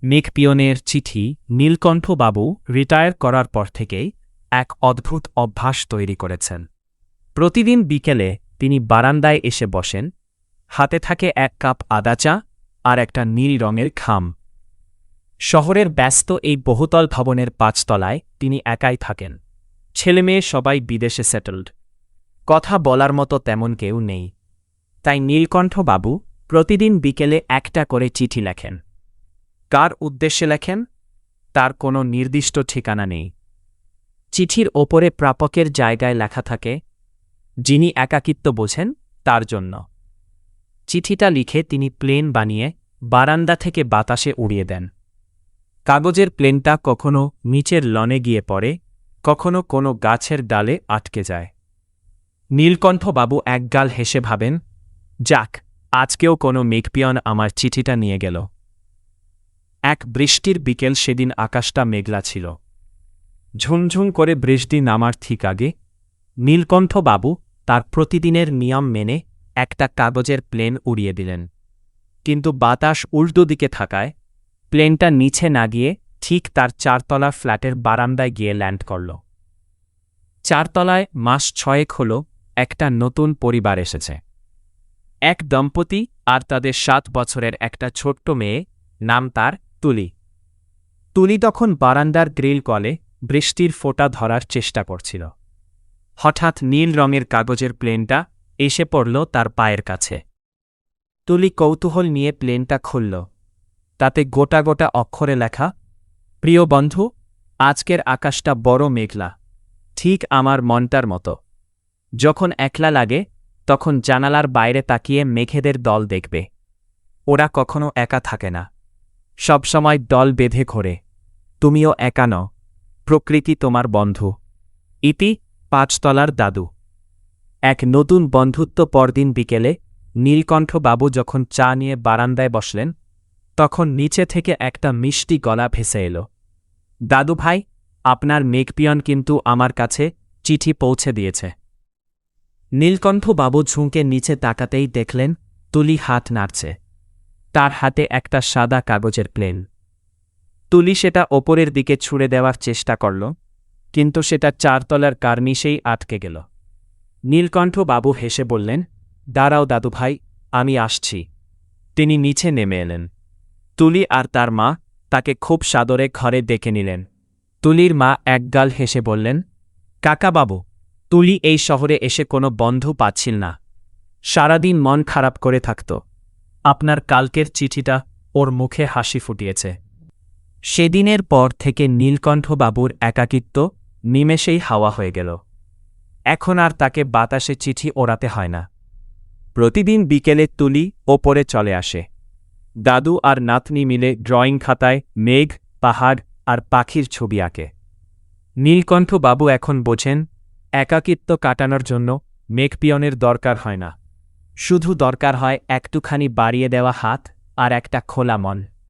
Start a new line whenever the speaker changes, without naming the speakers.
মেঘপিয়নের চিঠি। নীলকণ্ঠবাবু রিটায়ার করার পর থেকেই এক অদ্ভুত অভ্যাস তৈরি করেছেন। প্রতিদিন বিকেলে তিনি বারান্দায় এসে বসেন, হাতে থাকে এক কাপ আদা চা আর একটা নীল রঙের খাম। শহরের ব্যস্ত এই বহুতল ভবনের ৫ তলায় তিনি একাই থাকেন। ছেলেমেয়ে সবাই বিদেশে সেটেলড, কথা বলার মতো তেমন কেউ নেই। তাই নীলকণ্ঠবাবু প্রতিদিন বিকেলে একটা করে চিঠি লেখেন। কার উদ্দেশ্যে লেখেন তার কোনো নির্দিষ্ট ঠিকানা নেই। চিঠির ওপরে প্রাপকের জায়গায় লেখা থাকে, যিনি একাকিত্ব বোঝেন তার জন্য। চিঠিটা লিখে তিনি প্লেন বানিয়ে বারান্দা থেকে বাতাসে উড়িয়ে দেন। কাগজের প্লেনটা কখনো নিচের লনে গিয়ে পড়ে, কখনো কোনো গাছের ডালে আটকে যায়। নীলকণ্ঠবাবু একগাল হেসে ভাবেন, যাক, আজকেও কোনো মেঘপিয়ন আমার চিঠিটা নিয়ে গেল। এক বৃষ্টির বিকেল সেদিন আকাশটা মেঘলা ছিল। ঝুমঝুম করে বৃষ্টি নামার ঠিক আগে নীলকণ্ঠবাবু তার প্রতিদিনের নিয়ম মেনে একটা কাগজের প্লেন উড়িয়ে দিলেন। কিন্তু বাতাস উল্টো দিকে থাকায় প্লেনটা নিচে না গিয়ে ঠিক তার ৪ তলা ফ্ল্যাটের বারান্দায় গিয়ে ল্যান্ড করল। ৪ তলায় মাস ৬ হল একটা নতুন পরিবার এসেছে। এক দম্পতি আর তাদের ৭ বছরের একটা ছোট্ট মেয়ে, নাম তার তুলি। তুলি তখন বারান্দার গ্রিল কলে বৃষ্টির ফোঁটা ধরার চেষ্টা করছিল। হঠাৎ নীল রঙের কাগজের প্লেনটা এসে পড়ল তার পায়ের কাছে। তুলি কৌতূহল নিয়ে প্লেনটা খুলল। তাতে গোটা গোটা অক্ষরে লেখা, প্রিয় বন্ধু, আজকের আকাশটা বড় মেঘলা, ঠিক আমার মনটার মতো। যখন একলা লাগে তখন জানালার বাইরে তাকিয়ে মেঘেদের দল দেখবে। ওরা কখনো একা থাকে না, সবসময় দল বেঁধে ঘোরে। তুমিও একা নও, প্রকৃতি তোমার বন্ধু। ইতি ৫ তলার দাদু। এক নতুন বন্ধুত্ব। পরদিন বিকেলে নীলকণ্ঠবাবু যখন চা নিয়ে বারান্দায় বসলেন, তখন নিচে থেকে একটা মিষ্টি গলা ভেসে এল। দাদু ভাই, আপনার মেঘপিয়ন কিন্তু আমার কাছে চিঠি পৌঁছে দিয়েছে। নীলকণ্ঠবাবু ঝুঁকে নিচে তাকাতেই দেখলেন তুলি হাত নাড়ছে। তার হাতে একটা সাদা কাগজের প্লেন। তুলি সেটা ওপরের দিকে ছুঁড়ে দেওয়ার চেষ্টা করল, কিন্তু সেটা ৪ তলার কার্নিশেই আটকে গেল। নীলকণ্ঠবাবু হেসে বললেন, দাঁড়াও দাদু ভাই, আমি আসছি। তিনি নিচে নেমে এলেন। তুলি আর তার মা তাকে খুব সাদরে ঘরে ডেকে নিলেন। তুলির মা একগাল হেসে বললেন, কাকাবাবু, তুলি এই শহরে এসে কোনো বন্ধু পাচ্ছিল না, সারাদিন মন খারাপ করে থাকত। আপনার কালকের চিঠিটা ওর মুখে হাসি ফুটিয়েছে। সেদিনের পর থেকে নীলকণ্ঠবাবুর একাকিত্ব নিমেষেই হাওয়া হয়ে গেল। এখন আর তাকে বাতাসে চিঠি ওড়াতে হয় না। প্রতিদিন বিকেলে তুলি ওপরে চলে আসে। দাদু আর নাতনি মিলে ড্রয়িং খাতায় মেঘ, পাহাড় আর পাখির ছবি আঁকে। নীলকণ্ঠবাবু এখন বোঝেন, একাকিত্ব কাটানোর জন্য মেঘপিয়নের দরকার হয় না, শুধু দরকার হয় একটুখানি বাড়িয়ে দেওয়া হাত আর একটা খোলা মন।